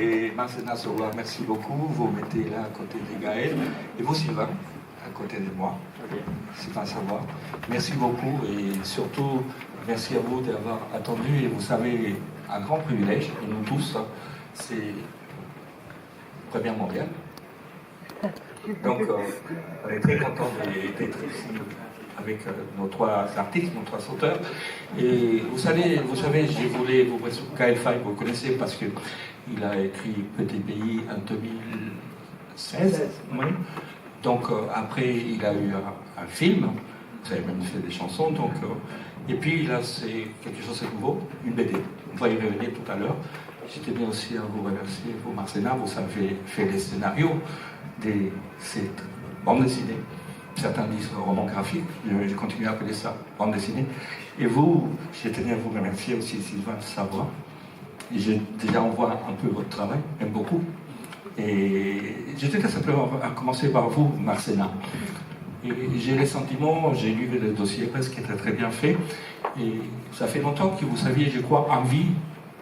Et Marcena Sowa, merci beaucoup. Vous mettez là à côté de Gaël. Et vous, Sylvain, à côté de moi. Sylvain Savoie. Merci beaucoup et surtout, merci à vous d'avoir attendu. Et vous savez, un grand privilège, et nous tous, c'est Première mondiale. Donc, on est très contents d'être ici avec nos trois artistes, nos trois auteurs. Et vous savez, je voulais vous présenter Gaël Faye, vous le connaissez parce qu'il a écrit Petit Pays en 2016. Oui. Donc, après, il a eu un film, vous avez même fait des chansons. Donc, et puis, là, c'est quelque chose de nouveau, une BD. On va y revenir tout à l'heure. J'étais bien aussi à vous remercier, vous, Marcena, vous avez fait les scénarios de cette bande dessinée. Certains disent roman graphique, je continue à appeler ça bande dessinée. Et vous, je tenais à vous remercier aussi, Sylvain Savoie. Déjà, on voit un peu votre travail, même beaucoup. Et je tenais simplement à commencer par vous, Marcena. Et j'ai le sentiment, j'ai lu le dossier presque qui était très bien fait, et ça fait longtemps que vous aviez, je crois, envie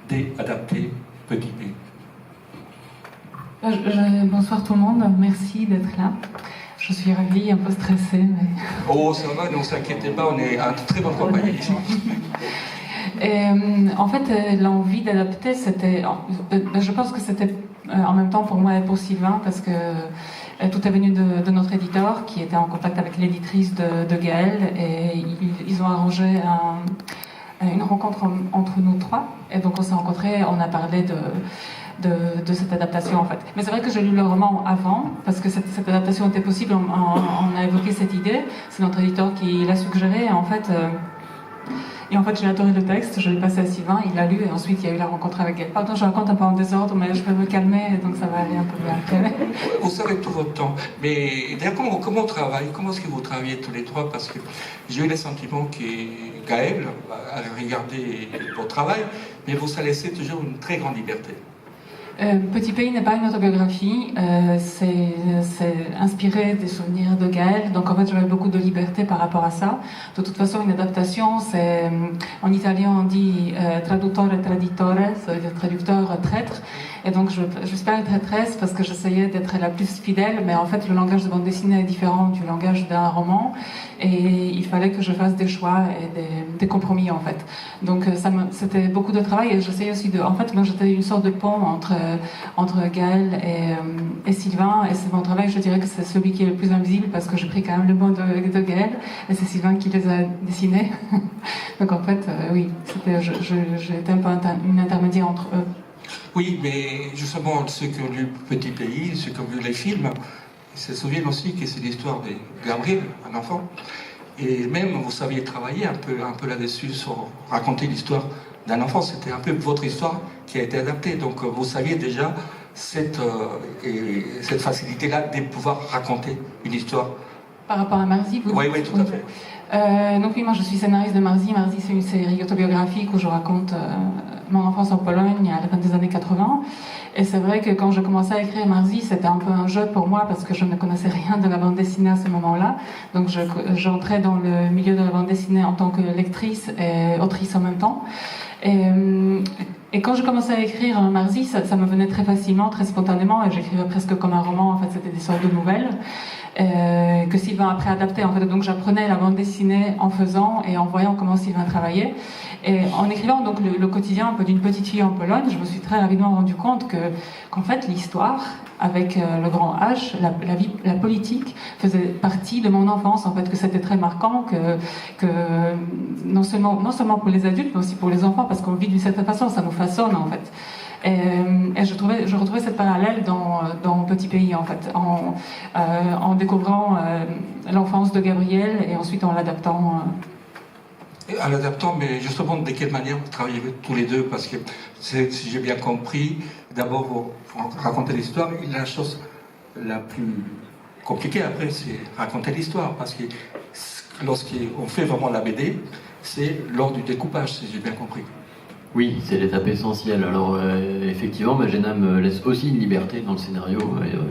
d'adapter Petit Pays. Bonsoir tout le monde, merci d'être là. Je suis ravie, un peu stressée. Mais... Oh, ça va, ne vous inquiétez pas, on est en très bonne compagnie ici. En fait, l'envie d'adapter, c'était... Je pense que c'était en même temps pour moi et pour Sylvain, parce que tout est venu de notre éditeur, qui était en contact avec l'éditrice de Gaël, et ils ont arrangé une rencontre entre nous trois. Et donc on s'est rencontrés, on a parlé de cette adaptation en fait. Mais c'est vrai que j'ai lu le roman avant, parce que cette adaptation était possible, on a évoqué cette idée, c'est notre éditeur qui l'a suggéré, et en fait j'ai adoré le texte, je l'ai passé à Sylvain, il l'a lu, et ensuite il y a eu la rencontre avec elle. Pardon, je raconte un peu en désordre, mais je peux me calmer, donc ça va aller un peu bien. Vous savez tout votre temps, mais d'ailleurs, comment on travaille? Comment est-ce que vous travaillez tous les trois? Parce que j'ai eu le sentiment que Gaël a regardé votre travail, mais vous a laissé toujours une très grande liberté. Petit Pays n'est pas une autobiographie, c'est inspiré des souvenirs de Gaël, donc en fait j'avais beaucoup de liberté par rapport à ça. De toute façon, une adaptation, c'est en italien on dit traduttore traditore, ça veut dire traducteur traître, et donc je suis pas une traîtresse parce que j'essayais d'être la plus fidèle, mais en fait le langage de bande dessinée est différent du langage d'un roman, et il fallait que je fasse des choix et des compromis en fait. Donc c'était beaucoup de travail, et j'essayais aussi en fait moi j'étais une sorte de pont entre Gaël et Sylvain, et c'est mon travail, je dirais que c'est celui qui est le plus invisible parce que j'ai pris quand même le mot de Gaël, et c'est Sylvain qui les a dessinés. Donc en fait, oui, j'étais un peu une intermédiaire entre eux. Oui, mais justement, ceux qui ont lu Petit Pays, ceux qui ont vu les films, ils se souviennent aussi que c'est l'histoire de Gabriel, un enfant. Et même, vous saviez travailler un peu là-dessus, sur raconter l'histoire d'un enfant. C'était un peu votre histoire qui a été adaptée. Donc, vous saviez déjà cette facilité-là de pouvoir raconter une histoire. Par rapport à Marzi, vous Oui, tout à fait. Donc oui, moi je suis scénariste de Marzi. Marzi, c'est une série autobiographique où je raconte mon enfance en Pologne à la fin des années 80. Et c'est vrai que quand je commençais à écrire Marzi, c'était un peu un jeu pour moi parce que je ne connaissais rien de la bande dessinée à ce moment-là. Donc j'entrais dans le milieu de la bande dessinée en tant que lectrice et autrice en même temps. Et quand je commençais à écrire Marzi, ça me venait très facilement, très spontanément, et j'écrivais presque comme un roman. En fait, c'était des sortes de nouvelles que Sylvain après adaptait. En fait, donc j'apprenais la bande dessinée en faisant et en voyant comment Sylvain travaillait. Et en écrivant donc le quotidien un peu d'une petite fille en Pologne, je me suis très rapidement rendu compte qu'en fait l'histoire avec le grand H, la politique faisait partie de mon enfance, en fait, que c'était très marquant, que non seulement pour les adultes, mais aussi pour les enfants, parce qu'on vit d'une certaine façon, ça nous façonne, en fait. Et je retrouvais cette parallèle dans Petit Pays, en fait, en découvrant l'enfance de Gabriel et ensuite en l'adaptant. En l'adaptant, mais justement, de quelle manière vous travaillez tous les deux? Parce que, si j'ai bien compris, d'abord, vous racontez l'histoire, et la chose la plus compliquée après, c'est raconter l'histoire. Parce que lorsqu'on fait vraiment la BD, c'est lors du découpage, si j'ai bien compris. Oui, c'est l'étape essentielle. Alors, effectivement, Magena me laisse aussi une liberté dans le scénario.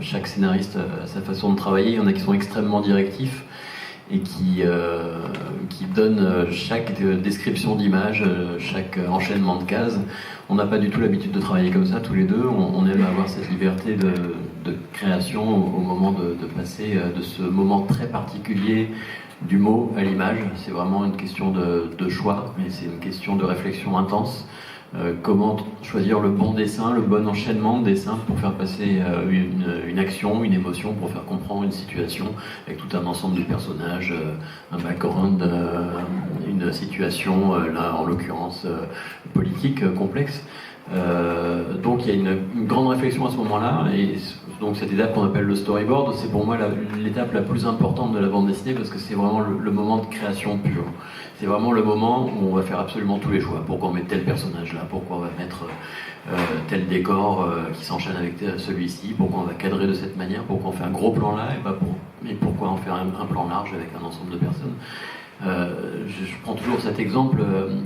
Chaque scénariste a sa façon de travailler. Il y en a qui sont extrêmement directifs. et qui donne chaque description d'image, chaque enchaînement de cases. On n'a pas du tout l'habitude de travailler comme ça tous les deux. On aime avoir cette liberté de création au moment de passer de ce moment très particulier du mot à l'image. C'est vraiment une question de choix, mais c'est une question de réflexion intense. Comment choisir le bon dessin, le bon enchaînement de dessins pour faire passer une action, une émotion, pour faire comprendre une situation avec tout un ensemble de personnages, un background, une situation, là en l'occurrence politique complexe. Donc il y a une grande réflexion à ce moment-là, et donc cette étape qu'on appelle le storyboard, c'est pour moi l'étape la plus importante de la bande dessinée, parce que c'est vraiment le moment de création pure. C'est vraiment le moment où on va faire absolument tous les choix. Pourquoi on met tel personnage là, pourquoi on va mettre tel décor qui s'enchaîne avec celui-ci, pourquoi on va cadrer de cette manière, pourquoi on fait un gros plan là, et pourquoi on fait un plan large avec un ensemble de personnes. Je prends toujours cet exemple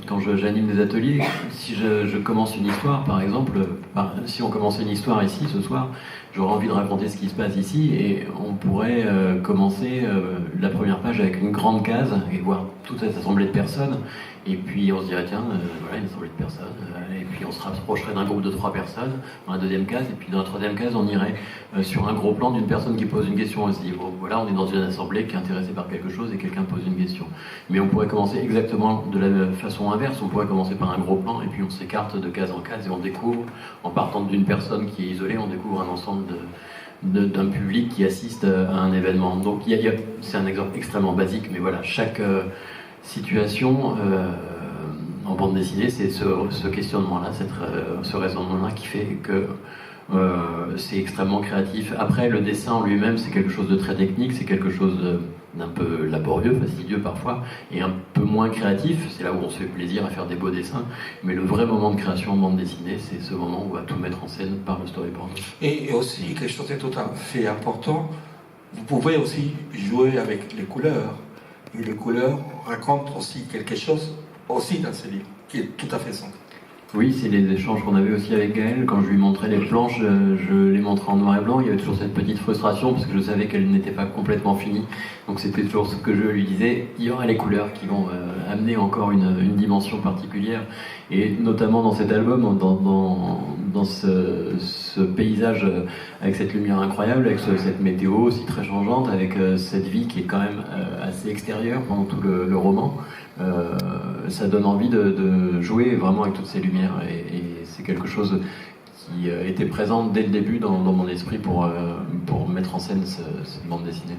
quand j'anime des ateliers. Si je commence une histoire, par exemple, si on commençait une histoire ici ce soir, j'aurais envie de raconter ce qui se passe ici, et on pourrait commencer la première page avec une grande case et voir toute cette assemblée de personnes, et puis on se dirait tiens, voilà une assemblée de personnes, et puis on se rapprocherait d'un groupe de 3 personnes dans la deuxième case, et puis dans la troisième case on irait sur un gros plan d'une personne qui pose une question aussi. Bon, voilà, on est dans une assemblée qui est intéressée par quelque chose et quelqu'un pose une question. Mais on pourrait commencer exactement de la façon inverse, on pourrait commencer par un gros plan et puis on s'écarte de case en case et on découvre, en partant d'une personne qui est isolée, on découvre un ensemble d'un public qui assiste à un événement. Donc c'est un exemple extrêmement basique, mais voilà, chaque situation en bande dessinée, c'est ce questionnement-là, ce raisonnement-là qui fait que c'est extrêmement créatif. Après, le dessin en lui-même, c'est quelque chose de très technique, c'est quelque chose d'un peu laborieux, fastidieux parfois, et un peu moins créatif. C'est là où on se fait plaisir à faire des beaux dessins. Mais le vrai moment de création en bande dessinée, c'est ce moment où on va tout mettre en scène par le storyboard. Et aussi, quelque chose de tout à fait important, vous pouvez aussi jouer avec les couleurs. Et les couleurs racontent aussi quelque chose, aussi dans ce livre, qui est tout à fait central. Oui, c'est les échanges qu'on avait aussi avec Gaëlle. Quand je lui montrais les planches, je les montrais en noir et blanc. Il y avait toujours cette petite frustration parce que je savais qu'elle n'était pas complètement finie. Donc c'était toujours ce que je lui disais. Il y aura les couleurs qui vont amener encore une dimension particulière. Et notamment dans cet album, dans ce paysage avec cette lumière incroyable, avec cette météo aussi très changeante, avec cette vie qui est quand même assez extérieure pendant tout le roman. Ça donne envie de jouer vraiment avec toutes ces lumières, et c'est quelque chose qui était présent dès le début dans mon esprit pour mettre en scène cette bande dessinée.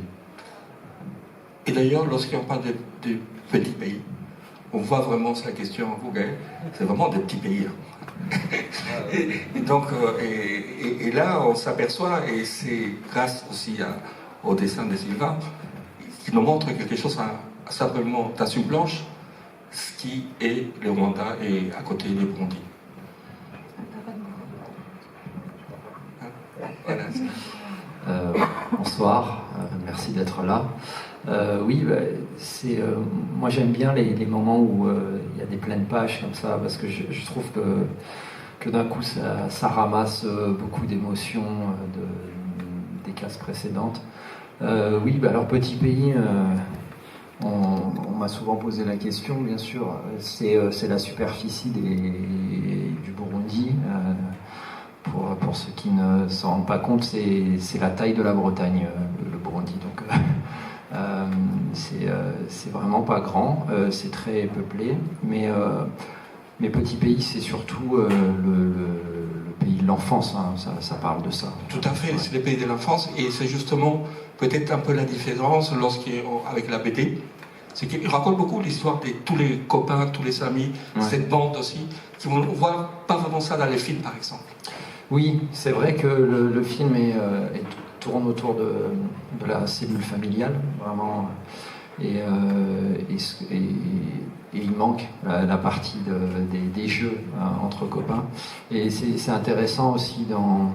Et d'ailleurs, lorsqu'on parle de petits pays, on voit vraiment la question en Google, c'est vraiment des petits pays. Et donc, et là, on s'aperçoit, et c'est grâce aussi au dessin de Sylvain, qui nous montre quelque chose simplement dans une planche, ce qui est le Rwanda et à côté le Burundi. Voilà. Bonsoir, merci d'être là. Oui, moi j'aime bien les moments où il y a des pleines pages comme ça, parce que je trouve que d'un coup ça ramasse beaucoup d'émotions des cases précédentes. Oui, alors Petit Pays, on m'a souvent posé la question, bien sûr, c'est la superficie du Burundi. Pour ceux qui ne s'en rendent pas compte, c'est la taille de la Bretagne, le Burundi. Donc c'est vraiment pas grand, c'est très peuplé, mais Petit Pays, c'est surtout le pays de l'enfance, hein, ça parle de ça. Tout à fait, c'est le pays de l'enfance, et c'est justement peut-être un peu la différence avec la BD, c'est qu'il raconte beaucoup l'histoire de tous les copains, tous les amis, cette bande aussi, on ne voit pas vraiment ça dans les films par exemple. Oui, c'est vrai que le film tourne autour de la cellule familiale, vraiment, et il manque la partie des jeux entre copains. Et c'est intéressant aussi dans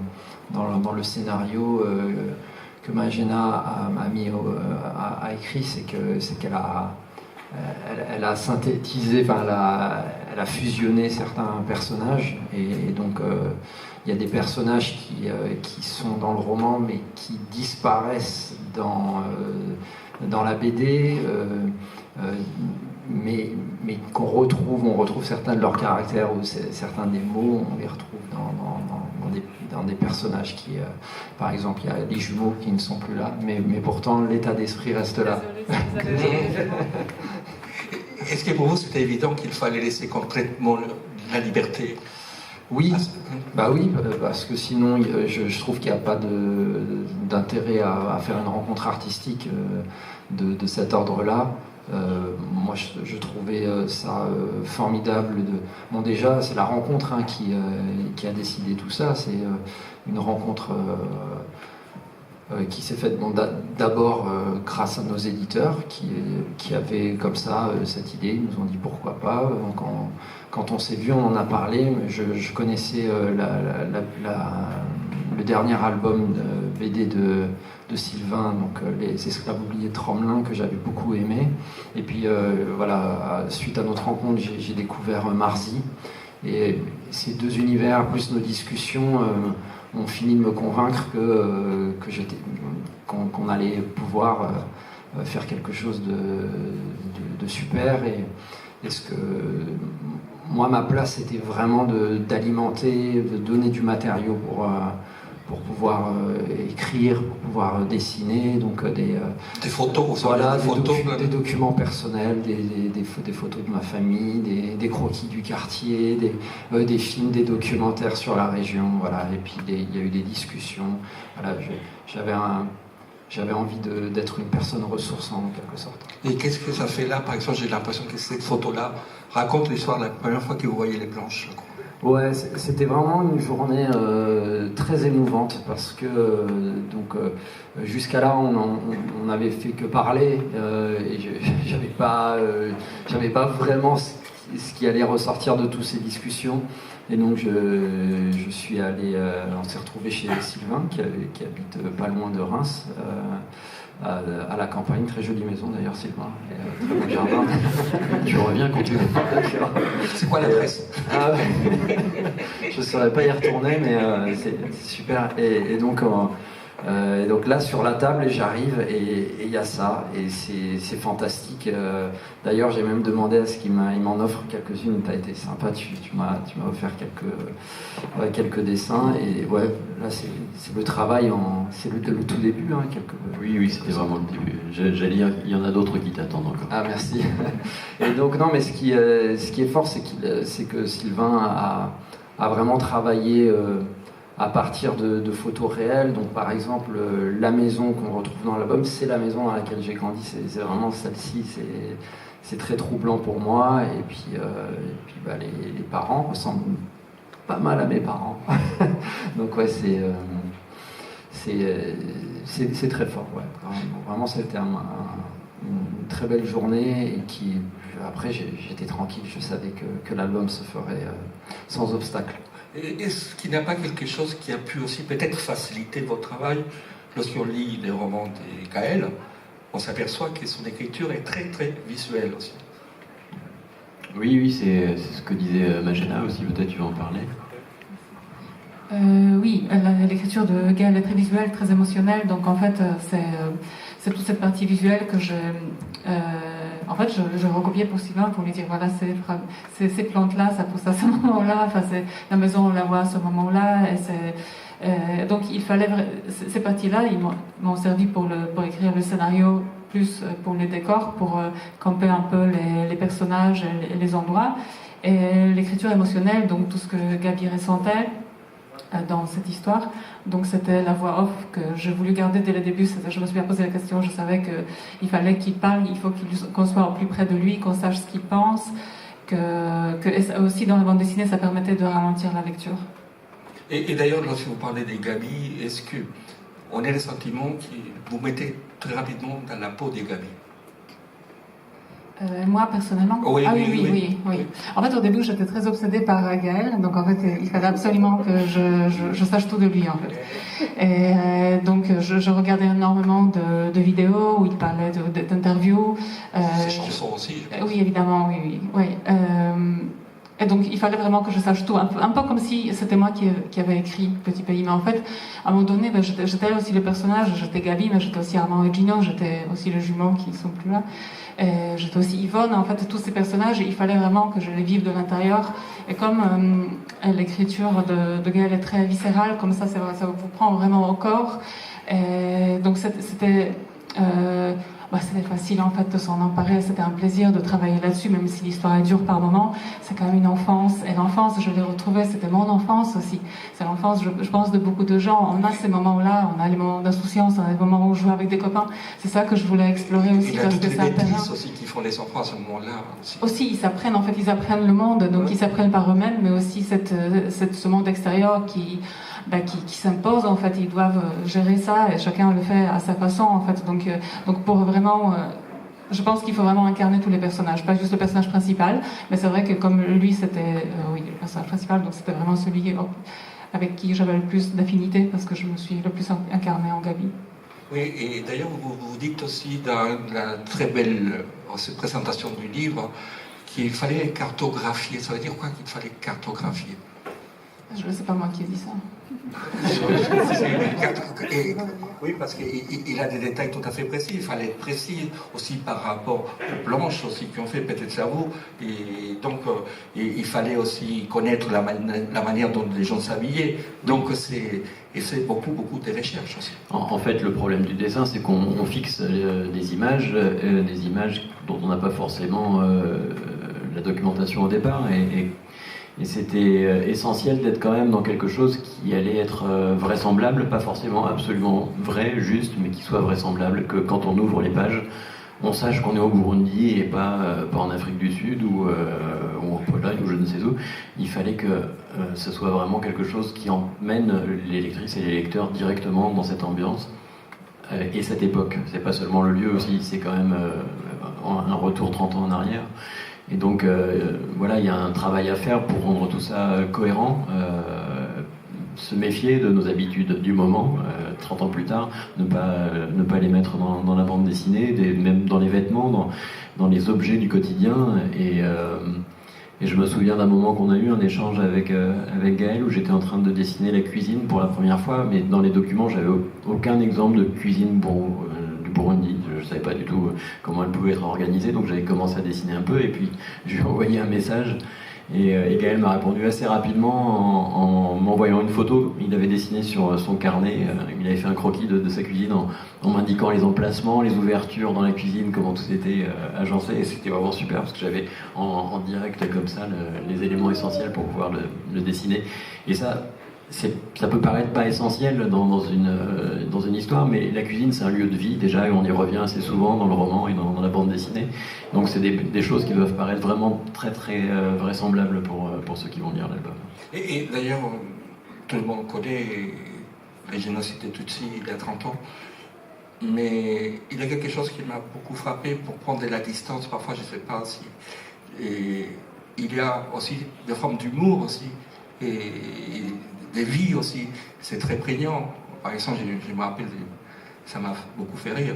le scénario que Magena a écrit, c'est qu'elle a synthétisé, elle elle a fusionné certains personnages, et donc il y a des personnages qui sont dans le roman, mais qui disparaissent dans la BD, mais qu'on retrouve, on retrouve certains de leurs caractères ou certains des mots, on les retrouve dans des personnages qui, par exemple, il y a les jumeaux qui ne sont plus là, mais pourtant l'état d'esprit reste là. Est-ce que pour vous c'était évident qu'il fallait laisser complètement la liberté? Oui, bah oui, parce que sinon je trouve qu'il n'y a pas d'intérêt à faire une rencontre artistique de cet ordre-là. Moi je trouvais ça formidable. Bon, déjà c'est la rencontre qui a décidé tout ça, c'est une rencontre qui s'est faite d'abord grâce à nos éditeurs qui avaient comme ça cette idée. Ils nous ont dit pourquoi pas. Quand on s'est vu, on en a parlé. Je connaissais le dernier album de BD de Sylvain, donc Les Esclaves oubliés de Tromelin, que j'avais beaucoup aimé. Et puis voilà, suite à notre rencontre, j'ai découvert Marzi. Et ces deux univers, plus nos discussions, ont fini de me convaincre qu'on allait pouvoir faire quelque chose de super. Et ce que moi, ma place, c'était vraiment d'alimenter, de donner du matériau pour pouvoir écrire, pour pouvoir dessiner, donc des photos, voilà, des documents personnels, des photos de ma famille, des croquis du quartier, des films, des documentaires sur la région, voilà. Et puis il y a eu des discussions. Voilà, j'avais envie d'être une personne ressourçante en quelque sorte. Et qu'est-ce que ça fait là? Par exemple, j'ai l'impression que cette photo-là raconte l'histoire de la première fois que vous voyez les planches. Ouais, c'était vraiment une journée très émouvante parce que jusqu'à là on n'avait fait que parler et j'avais pas vraiment ce qui allait ressortir de toutes ces discussions. Et donc je suis allé, on s'est retrouvé chez Sylvain qui habite pas loin de Reims, à la campagne, très jolie maison d'ailleurs Sylvain, très beau jardin. Tu reviens quand tu veux. C'est quoi l'adresse? Je ne saurais pas y retourner, mais c'est super. Et donc là sur la table j'arrive et il y a ça et c'est fantastique. D'ailleurs j'ai même demandé à ce qu'il m'en offre quelques-unes. T'as été sympa, tu m'as offert quelques dessins et ouais, là c'est le travail, c'est le tout début hein, Oui c'était vraiment le début. J'allais dire il y en a d'autres qui t'attendent encore. Ah merci. Et donc non, mais ce qui est fort c'est que Sylvain a vraiment travaillé à partir de photos réelles. Donc par exemple la maison qu'on retrouve dans l'album, c'est la maison dans laquelle j'ai grandi, c'est vraiment celle-ci, c'est très troublant pour moi. Et puis les parents ressemblent pas mal à mes parents. Donc ouais, c'est très fort, ouais. Vraiment c'était une très belle journée et après j'étais tranquille, je savais que l'album se ferait sans obstacle. Est-ce qu'il n'y a pas quelque chose qui a pu aussi peut-être faciliter votre travail? Lorsqu'on lit les romans de Gaël, on s'aperçoit que son écriture est très très visuelle aussi. Oui, c'est ce que disait Magena aussi, peut-être tu vas en parler. Oui, l'écriture de Gaël est très visuelle, très émotionnelle, donc en fait c'est toute cette partie visuelle que je recopiais pour Sylvain pour lui dire voilà, ces plantes-là, ça pousse à ce moment-là, enfin, la maison, on la voit à ce moment-là. Donc il fallait. Ces parties-là, ils m'ont servi pour écrire le scénario, plus pour les décors, pour camper un peu les personnages et les endroits. Et l'écriture émotionnelle, donc tout ce que Gaby ressentait dans cette histoire. Donc c'était la voix off que j'ai voulu garder dès le début. Je me suis bien posé la question, je savais qu'il fallait qu'il parle, il faut qu'on soit au plus près de lui, qu'on sache ce qu'il pense, et aussi dans la bande dessinée, ça permettait de ralentir la lecture. Et d'ailleurs, lorsque vous parlez des Gaby, est-ce qu'on a le sentiment que vous mettez très rapidement dans la peau des Gaby? Moi, personnellement? Oui. En fait, au début, j'étais très obsédée par Gaël, donc en fait, il fallait absolument que je sache tout de lui, en fait. Et donc, je regardais énormément de vidéos où il parlait d'interviews. Ses chansons aussi, je pense. Oui, évidemment, oui. Et donc, il fallait vraiment que je sache tout, un peu comme si c'était moi qui avait écrit Petit Pays. Mais en fait, à un moment donné, j'étais aussi le personnage, j'étais Gabi, mais j'étais aussi Armand et Gino, j'étais aussi les jumeaux qui sont plus là. J'étais aussi Yvonne. En fait, tous ces personnages, il fallait vraiment que je les vive de l'intérieur. Et comme l'écriture de Gaël est très viscérale, comme ça vous prend vraiment au corps. Et donc, c'était facile en fait de s'en emparer, c'était un plaisir de travailler là-dessus, même si l'histoire est dure par moments. C'est quand même une enfance, et l'enfance, je l'ai retrouvée, c'était mon enfance aussi. C'est l'enfance, je pense, de beaucoup de gens. On a ces moments-là, on a les moments d'insouciance, on a les moments où on joue avec des copains. C'est ça que je voulais explorer aussi. Il y a toutes les bêtises aussi qui font les enfants à ce moment-là. Aussi, ils apprennent le monde, donc ils s'apprennent par eux-mêmes, mais aussi ce monde extérieur qui s'impose en fait. Ils doivent gérer ça et chacun le fait à sa façon en fait. Donc pour vraiment, je pense qu'il faut vraiment incarner tous les personnages, pas juste le personnage principal, mais c'est vrai que comme lui c'était le personnage principal, donc c'était vraiment celui avec qui j'avais le plus d'affinité parce que je me suis le plus incarnée en Gabi. Oui, et d'ailleurs vous dites aussi dans la très belle présentation du livre qu'il fallait cartographier. Ça veut dire quoi qu'il fallait cartographier? Je ne sais pas moi qui ai dit ça. Oui, parce qu'il a des détails tout à fait précis. Il fallait être précis aussi par rapport aux planches aussi qui ont fait peut-être cerveau. Et donc, il fallait aussi connaître la manière dont les gens s'habillaient. Donc, c'est beaucoup de recherches aussi. En fait, le problème du dessin, c'est qu'on fixe des images dont on n'a pas forcément la documentation au départ. Et c'était essentiel d'être quand même dans quelque chose qui allait être vraisemblable, pas forcément absolument vrai, juste, mais qui soit vraisemblable, que quand on ouvre les pages, on sache qu'on est au Burundi et pas en Afrique du Sud ou en Pologne ou je ne sais où. Il fallait que ce soit vraiment quelque chose qui emmène les lectrices et les lecteurs directement dans cette ambiance et cette époque. C'est pas seulement le lieu aussi, c'est quand même un retour 30 ans en arrière. Et donc, voilà, il y a un travail à faire pour rendre tout ça cohérent, se méfier de nos habitudes du moment, 30 ans plus tard, ne pas les mettre dans la bande dessinée, même dans les vêtements, dans les objets du quotidien. Et je me souviens d'un moment qu'on a eu un échange avec Gaël où j'étais en train de dessiner la cuisine pour la première fois, mais dans les documents, j'avais aucun exemple de cuisine du Burundi. Je ne savais pas du tout comment elle pouvait être organisée, donc j'avais commencé à dessiner un peu, et puis je lui ai envoyé un message, et Gaël m'a répondu assez rapidement en m'envoyant une photo. Il avait dessiné sur son carnet, il avait fait un croquis de sa cuisine en m'indiquant les emplacements, les ouvertures dans la cuisine, comment tout était agencé, et c'était vraiment super, parce que j'avais en direct comme ça les éléments essentiels pour pouvoir le dessiner. Et ça peut paraître pas essentiel dans une histoire, mais la cuisine c'est un lieu de vie déjà, et on y revient assez souvent dans le roman et dans la bande dessinée. Donc c'est des choses qui doivent paraître vraiment très très vraisemblables pour ceux qui vont lire l'album. Et d'ailleurs, tout le monde connaît les génocides des Tutsis il y a 30 ans, mais il y a quelque chose qui m'a beaucoup frappé pour prendre de la distance, parfois je ne sais pas si... Et il y a aussi des formes d'humour aussi, et des vies aussi, c'est très prégnant. Par exemple, je me rappelle, ça m'a beaucoup fait rire,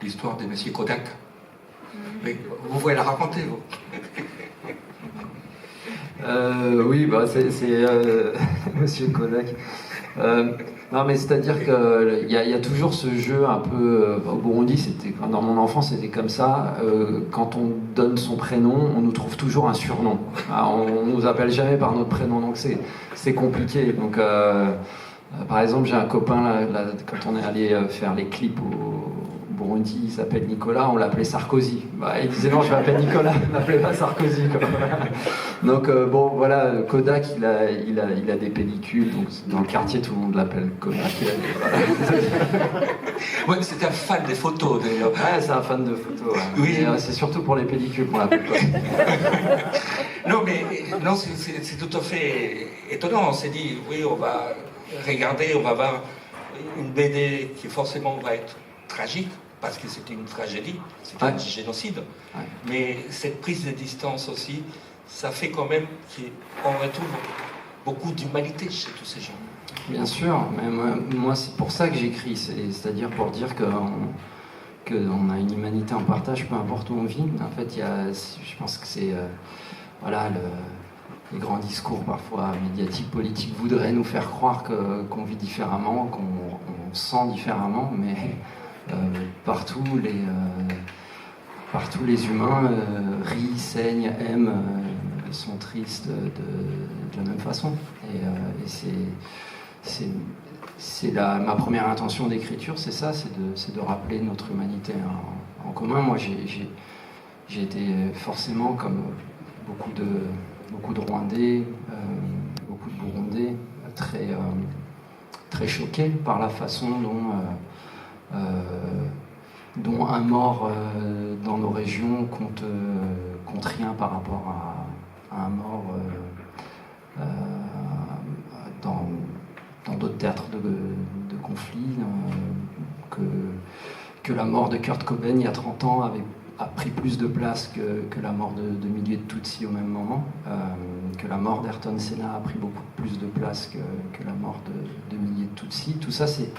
l'histoire de Monsieur Kodak. Mais vous pouvez la raconter, vous. Oui, c'est Monsieur Kodak. Non, mais c'est-à-dire qu'il y a toujours ce jeu un peu... au Burundi, dans mon enfance, c'était comme ça. Quand on donne son prénom, on nous trouve toujours un surnom. On nous appelle jamais par notre prénom, donc c'est compliqué. Donc, par exemple, j'ai un copain, là, quand on est allé faire les clips au Burundi, il s'appelle Nicolas, on l'appelait Sarkozy. Il disait non, je m'appelle Nicolas, on n'appelait pas Sarkozy. Donc bon, voilà, Kodak, il a des pellicules, donc dans le quartier, tout le monde l'appelle Kodak. Ouais, c'est un fan des photos d'ailleurs. Ouais, c'est un fan de photos. Ouais. Oui. C'est surtout pour les pellicules qu'on l'appelle Kodak. Non, c'est tout à fait étonnant. On s'est dit, oui, on va regarder, on va voir une BD qui forcément va être tragique, parce que c'était une tragédie, c'était un génocide. Ouais. Mais cette prise de distance aussi, ça fait quand même qu'on retrouve beaucoup d'humanité chez tous ces gens. Bien sûr, mais moi c'est pour ça que j'écris, c'est-à-dire pour dire qu'on a une humanité en partage, peu importe où on vit. En fait, je pense que c'est... voilà, grands discours parfois médiatiques, politiques voudraient nous faire croire qu'on vit différemment, qu'on sent différemment, mais partout les humains rient, saignent, aiment, sont tristes de la même façon. Et c'est ma première intention d'écriture, c'est ça, c'est de rappeler notre humanité en commun. Moi, j'ai été forcément, comme beaucoup de Rwandais, beaucoup de Burundais, très choqué par la façon dont un mort dans nos régions compte rien par rapport à un mort dans d'autres théâtres de conflit, que la mort de Kurt Cobain il y a 30 ans a pris plus de place que la mort de milliers de Tutsis au même moment, que la mort d'Ayrton Senna a pris beaucoup plus de place que la mort de milliers de Tutsis. Tout ça, c'est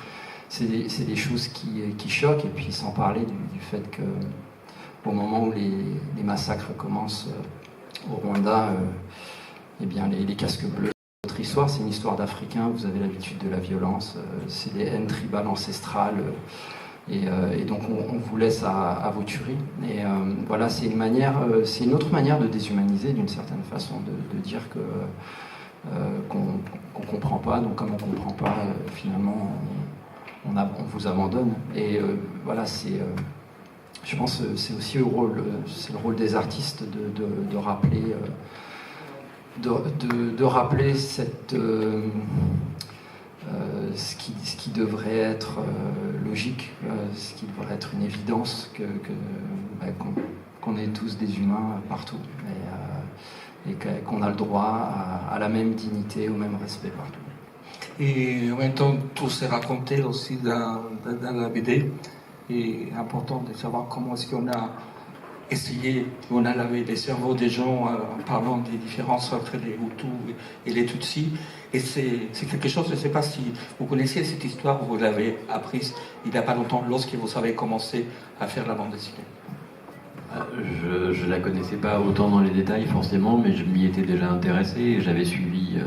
des choses qui choquent, et puis sans parler du fait qu'au moment où les massacres commencent au Rwanda, eh bien les casques bleus, notre histoire, c'est une histoire d'Africains, vous avez l'habitude de la violence, c'est des haines tribales ancestrales, et donc on vous laisse à vos tueries. Et voilà, c'est une autre manière de déshumaniser d'une certaine façon, de dire qu'on comprend pas, donc comme on comprend pas, finalement on vous abandonne. Et voilà, je pense que c'est aussi le rôle des artistes de rappeler cette ce qui devrait être logique, ce qui devrait être une évidence, qu'on est tous des humains partout, et qu'on a le droit à la même dignité, au même respect partout. Et en même temps, tout s'est raconté aussi dans la BD. Et important de savoir comment est-ce qu'on a essayé, on a lavé les cerveaux des gens en parlant des différences entre les Hutus et les Tutsis. Et c'est quelque chose, je ne sais pas si vous connaissez cette histoire, vous l'avez apprise il n'y a pas longtemps, lorsque vous avez commencé à faire la bande dessinée. Je la connaissais pas autant dans les détails forcément, mais je m'y étais déjà intéressé et j'avais suivi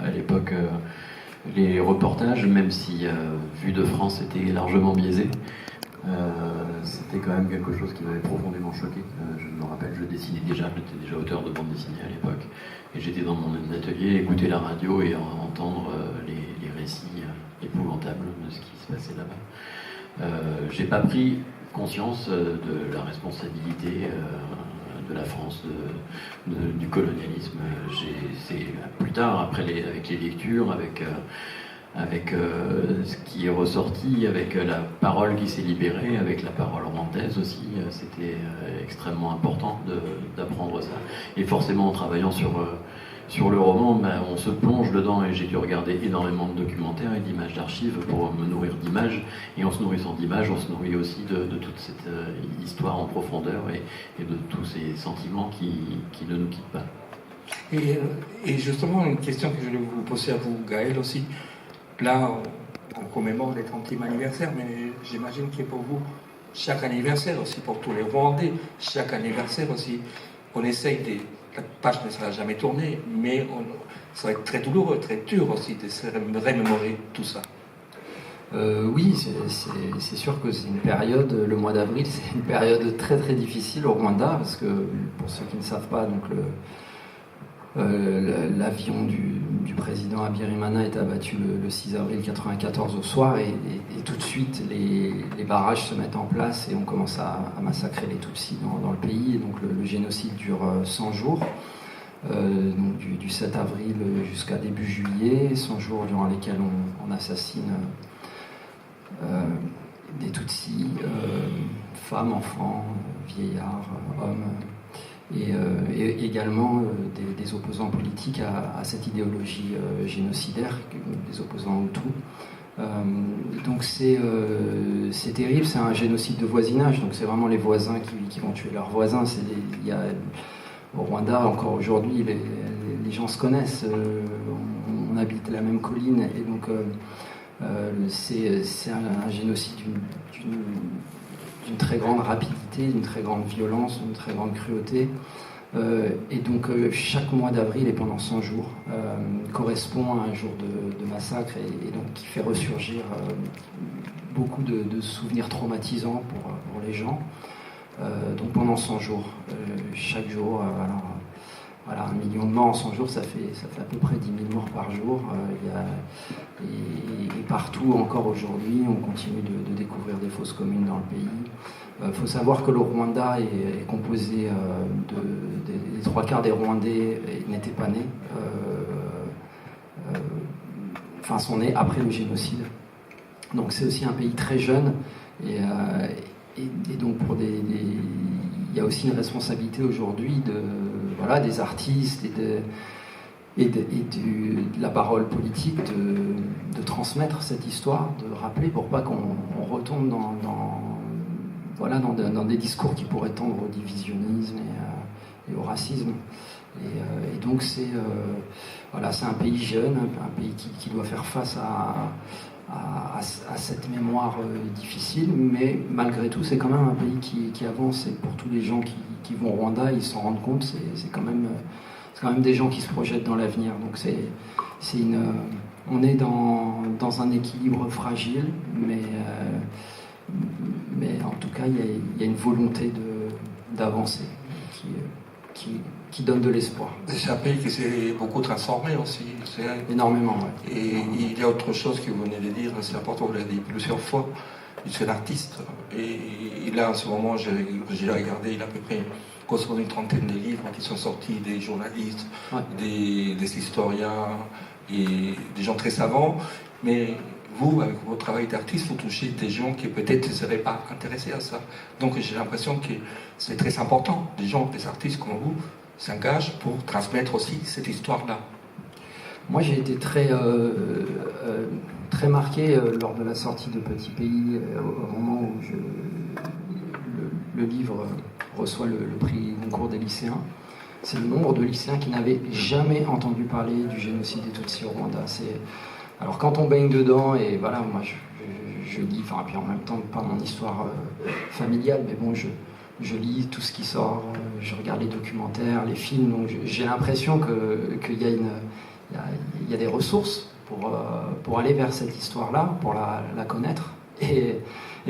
à l'époque les reportages, même si Vue de France était largement biaisé. C'était quand même quelque chose qui m'avait profondément choqué. Je me rappelle, j'étais déjà auteur de bande dessinée à l'époque, et j'étais dans mon atelier, écouter la radio et entendre les récits épouvantables de ce qui se passait là-bas. J'ai pas pris conscience de la responsabilité de la France, du colonialisme. C'est plus tard, avec les lectures, avec ce qui est ressorti, avec la parole qui s'est libérée, avec la parole rwandaise aussi, c'était extrêmement important d'apprendre ça. Et forcément, en travaillant sur le roman, on se plonge dedans, et j'ai dû regarder énormément de documentaires et d'images d'archives pour me nourrir d'images. Et en se nourrissant d'images, on se nourrit aussi de toute cette histoire en profondeur et de tous ces sentiments qui ne nous quittent pas. Et justement, une question que je voulais vous poser à vous, Gaël, aussi. Là, on commémore les 30e anniversaire, mais j'imagine que pour vous, chaque anniversaire aussi, pour tous les Rwandais, chaque anniversaire aussi, on essaye la page ne sera jamais tournée, mais ça va être très douloureux, très dur aussi de se remémorer tout ça. Oui, c'est sûr que c'est une période, le mois d'avril, c'est une période très très difficile au Rwanda, parce que pour ceux qui ne savent pas, donc l'avion du président Habyarimana est abattu le 6 avril 1994 au soir, et tout de suite les barrages se mettent en place et on commence à massacrer les Tutsis dans le pays. Et donc le génocide dure 100 jours, donc du 7 avril jusqu'à début juillet, 100 jours durant lesquels on assassine des Tutsis, femmes, enfants, vieillards, hommes, et également des opposants politiques à cette idéologie génocidaire, des opposants Hutus. Donc c'est terrible, c'est un génocide de voisinage, donc c'est vraiment les voisins qui vont tuer leurs voisins. Au Rwanda, encore aujourd'hui, les gens se connaissent, on habite la même colline, et donc c'est un génocide d'une très grande rapidité, d'une très grande violence, d'une très grande cruauté. Et donc chaque mois d'avril et pendant 100 jours correspond à un jour de massacre et donc qui fait ressurgir beaucoup de souvenirs traumatisants pour les gens. Donc pendant 100 jours, chaque jour, voilà, 1 million de morts en 100 jours, ça fait à peu près 10 000 morts par jour. Et partout, encore aujourd'hui, on continue de découvrir des fosses communes dans le pays. Il faut savoir que le Rwanda est composé des 3/4 des Rwandais n'étaient pas nés, sont nés après le génocide. Donc c'est aussi un pays très jeune et donc il y a aussi une responsabilité aujourd'hui des artistes et de la parole politique de transmettre cette histoire, de rappeler pour pas qu'on retombe dans des discours qui pourraient tendre au divisionnisme et au racisme. Et donc c'est un pays jeune, un pays qui doit faire face à cette mémoire difficile, mais malgré tout c'est quand même un pays qui avance, et pour tous les gens qui vont au Rwanda, ils s'en rendent compte, c'est quand même des gens qui se projettent dans l'avenir. Donc on est dans un équilibre fragile, mais en tout cas, il y a une volonté d'avancer qui donne de l'espoir. C'est un pays qui s'est beaucoup transformé aussi. Énormément, oui. Et il y a autre chose que vous venez de dire, c'est important, vous l'avez dit plusieurs fois, je suis l'artiste. Et là, en ce moment, j'ai regardé, il y a à peu près une trentaine de livres qui sont sortis, des journalistes, des historiens et des gens très savants. Mais vous, avec votre travail d'artiste, vous touchez des gens qui peut-être ne seraient pas intéressés à ça. Donc j'ai l'impression que c'est très important. Des gens, des artistes comme vous, s'engagent pour transmettre aussi cette histoire-là. Moi, j'ai été très marqué lors de la sortie de Petit Pays, au moment où le livre reçoit le prix Goncourt des lycéens. C'est le nombre de lycéens qui n'avaient jamais entendu parler du génocide des Tutsis au Rwanda. Alors quand on baigne dedans, et voilà, moi je lis, puis en même temps pas mon histoire familiale, mais bon, je lis tout ce qui sort, je regarde les documentaires, les films, donc j'ai l'impression qu'il y a des ressources pour aller vers cette histoire-là, pour la connaître, et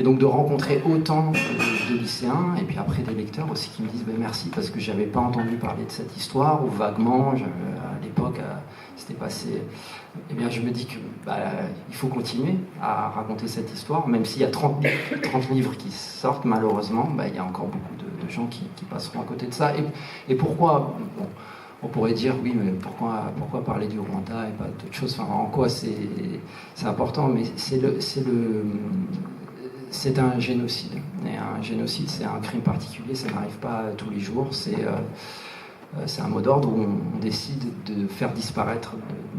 donc de rencontrer autant de lycéens, et puis après des lecteurs aussi qui me disent merci, parce que j'avais pas entendu parler de cette histoire, ou vaguement, à l'époque, c'était passé. Eh bien, je me dis qu'il faut continuer à raconter cette histoire, même s'il y a 30 livres qui sortent, malheureusement, il y a encore beaucoup de gens qui passeront à côté de ça. Et pourquoi on pourrait dire, oui, mais pourquoi parler du Rwanda et pas d'autre chose, en quoi c'est important, mais c'est un génocide. Et un génocide, c'est un crime particulier, ça n'arrive pas tous les jours, c'est un mot d'ordre où on décide de faire disparaître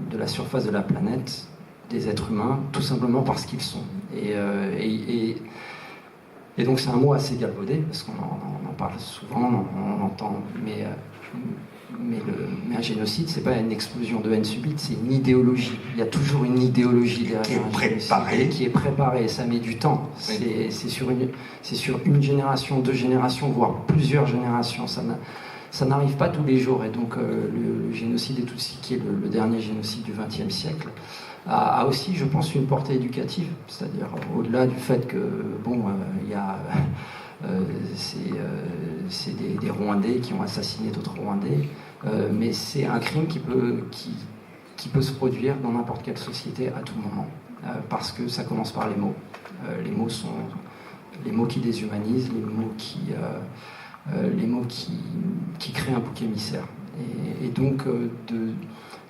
de la surface de la planète des êtres humains, tout simplement parce qu'ils sont. Et donc c'est un mot assez galvaudé, parce qu'on en parle souvent, on entend, mais un génocide, c'est pas une explosion de haine subite, c'est une idéologie. Il y a toujours une idéologie derrière un génocide qui est préparée. Ça met du temps. C'est sur une génération, 2 générations, voire plusieurs générations. Ça n'arrive pas tous les jours. Et donc le génocide des Tutsis, qui est le dernier génocide du XXe siècle, a aussi, je pense, une portée éducative. C'est-à-dire au-delà du fait que il y a c'est des Rwandais qui ont assassiné d'autres Rwandais, mais c'est un crime qui peut se produire dans n'importe quelle société à tout moment, parce que ça commence par les mots. Les mots sont les mots qui déshumanisent, les mots qui créent un bouc émissaire. Et donc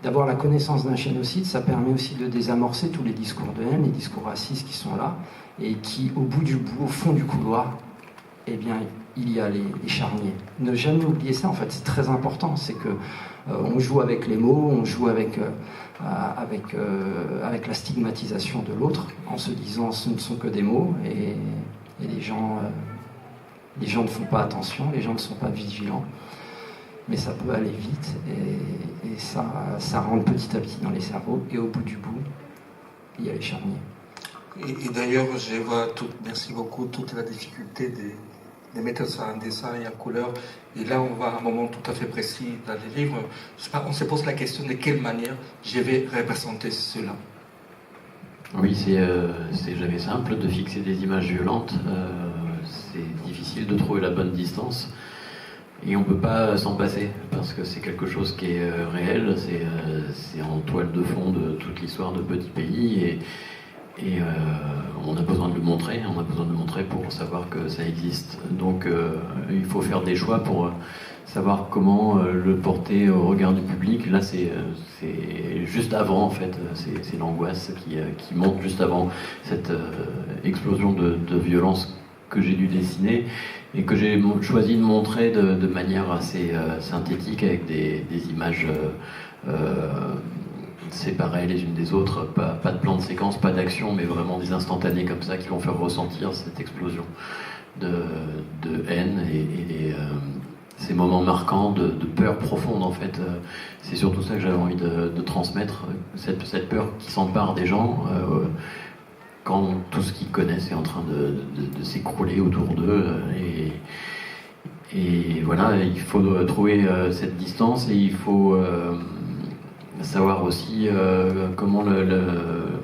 d'avoir la connaissance d'un génocide, ça permet aussi de désamorcer tous les discours de haine, les discours racistes qui sont là, et qui, au bout du bout, au fond du couloir, eh bien, il y a les charniers. Ne jamais oublier ça, en fait, c'est très important. C'est que on joue avec les mots, on joue avec la stigmatisation de l'autre, en se disant ce ne sont que des mots, et les gens ne font pas attention, les gens ne sont pas vigilants. Mais ça peut aller vite, et ça rentre petit à petit dans les cerveaux, et au bout du bout, il y a les charniers. Et d'ailleurs, je vois, merci beaucoup, toute la difficulté de mettre ça en dessin et en couleur. Et là, on va à un moment tout à fait précis dans les livres. On se pose la question de quelle manière je vais représenter cela. Oui, c'est jamais simple de fixer des images violentes. C'est difficile de trouver la bonne distance. Et on ne peut pas s'en passer, parce que c'est quelque chose qui est réel, c'est en toile de fond de toute l'histoire de Petit Pays, et on a besoin de le montrer, pour savoir que ça existe. Donc il faut faire des choix pour savoir comment le porter au regard du public. Là, c'est juste avant, en fait, c'est l'angoisse qui monte juste avant cette explosion de violence que j'ai dû dessiner et que j'ai choisi de montrer de manière assez synthétique, avec des images séparées les unes des autres, pas de plan de séquence, pas d'action, mais vraiment des instantanés comme ça qui vont faire ressentir cette explosion de haine et ces moments marquants de peur profonde, en fait. C'est surtout ça que j'avais envie de transmettre, cette peur qui s'empare des gens quand tout ce qu'ils connaissent est en train de s'écrouler autour d'eux. Et voilà, il faut trouver cette distance, et il faut savoir aussi comment le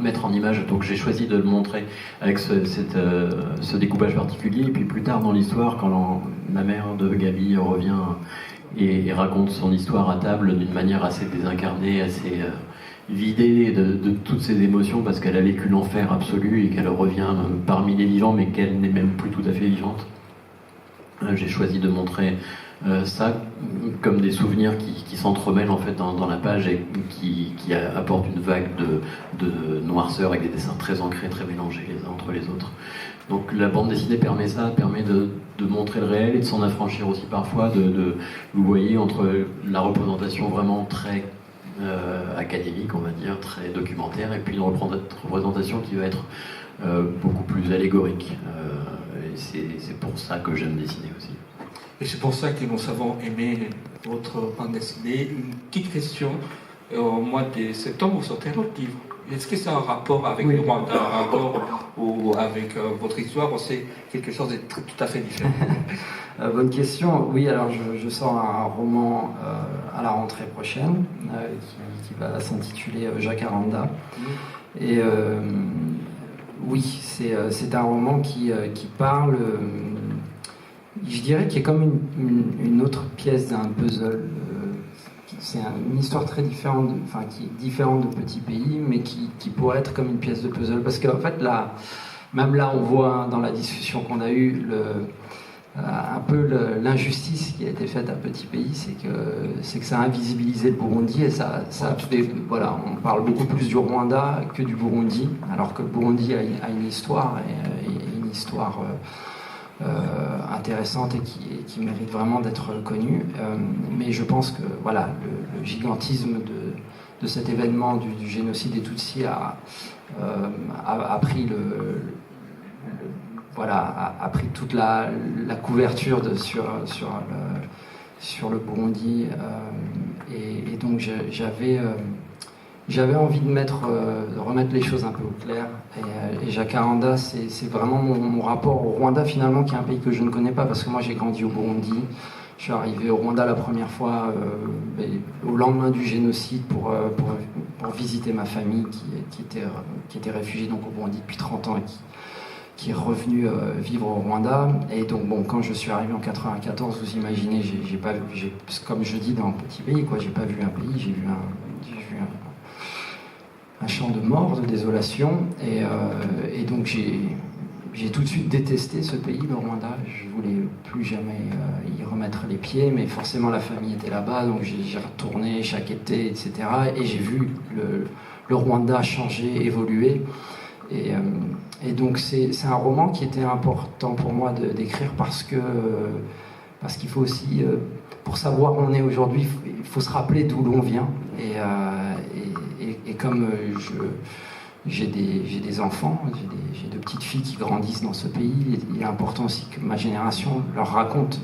mettre en image. Donc j'ai choisi de le montrer avec ce découpage particulier, et puis plus tard dans l'histoire, quand la mère de Gabi revient et raconte son histoire à table d'une manière assez désincarnée, assez vidée de toutes ses émotions, parce qu'elle a vécu l'enfer absolu et qu'elle revient parmi les vivants, mais qu'elle n'est même plus tout à fait vivante. J'ai choisi de montrer ça comme des souvenirs qui s'entremêlent, en fait, dans la page, et qui apportent une vague de noirceur, avec des dessins très ancrés, très mélangés les uns entre les autres. Donc la bande dessinée permet de montrer le réel et de s'en affranchir aussi parfois, vous voyez, entre la représentation vraiment très académique, on va dire, très documentaire, et puis une représentation qui va être beaucoup plus allégorique. Et c'est pour ça que j'aime dessiner aussi. Et c'est pour ça que nous avons aimé votre bande dessinée. Une petite question. Au mois de septembre, vous sortez un autre livre. Est-ce que c'est un rapport avec le Rwanda, un rapport ou avec votre histoire, ou c'est quelque chose de tout à fait différent? Bonne question. Oui, alors je sors un roman à la rentrée prochaine qui va s'intituler Jacaranda. Et oui, c'est un roman qui parle, je dirais, qui est comme une autre pièce d'un puzzle. C'est une histoire très différente, qui est différente de Petit Pays, mais qui pourrait être comme une pièce de puzzle. Parce qu'en fait, même là, on voit dans la discussion qu'on a eue un peu l'injustice qui a été faite à Petit Pays, c'est que ça a invisibilisé le Burundi, et ça fait, voilà, on parle beaucoup plus du Rwanda que du Burundi, alors que le Burundi a une histoire, et une histoire intéressante, et qui mérite vraiment d'être connue. Mais je pense que voilà, le gigantisme de cet événement du génocide des Tutsis a pris a pris toute la couverture sur le Burundi, et donc j'avais envie de remettre les choses un peu au clair, et Jacaranda, c'est vraiment mon rapport au Rwanda, finalement, qui est un pays que je ne connais pas, parce que moi j'ai grandi au Burundi. Je suis arrivé au Rwanda la première fois au lendemain du génocide pour visiter ma famille qui était réfugiée donc au Burundi depuis 30 ans, et qui est revenu vivre au Rwanda. Et donc bon, quand je suis arrivé en 94, vous imaginez, j'ai pas vu, comme je dis dans Petit Pays, quoi, j'ai pas vu un pays, j'ai vu un champ de mort, de désolation, et donc j'ai tout de suite détesté ce pays, le Rwanda. Je voulais plus jamais y remettre les pieds, mais forcément la famille était là-bas, donc j'ai retourné chaque été, etc. Et j'ai vu le Rwanda changer, évoluer. Et donc c'est un roman qui était important pour moi d'écrire, parce qu'il faut aussi, pour savoir où on est aujourd'hui, il faut se rappeler d'où l'on vient. Et comme j'ai des enfants, j'ai deux petites filles qui grandissent dans ce pays, il est important aussi que ma génération leur raconte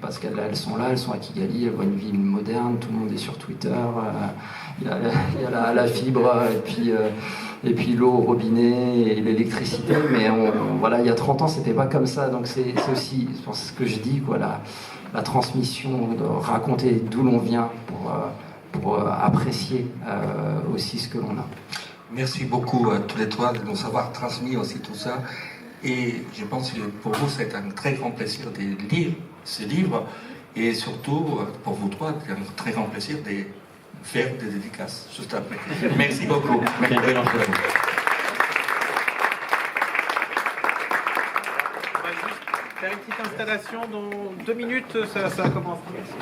parce qu'elles sont là, elles sont à Kigali, elles voient une ville moderne, tout le monde est sur Twitter, il y a la fibre et puis l'eau au robinet et l'électricité, mais voilà, il y a 30 ans c'était pas comme ça, donc c'est aussi ce que je dis, quoi, la transmission, de raconter d'où l'on vient pour apprécier aussi ce que l'on a. Merci beaucoup à tous les trois de nous avoir transmis aussi tout ça. Et je pense que pour vous, c'est un très grand plaisir de lire ce livre. Et surtout, pour vous trois, c'est un très grand plaisir de faire des dédicaces juste après. Merci beaucoup. Quelle belle entraînement. On va juste faire une petite installation dans 2 minutes, ça commence. Merci.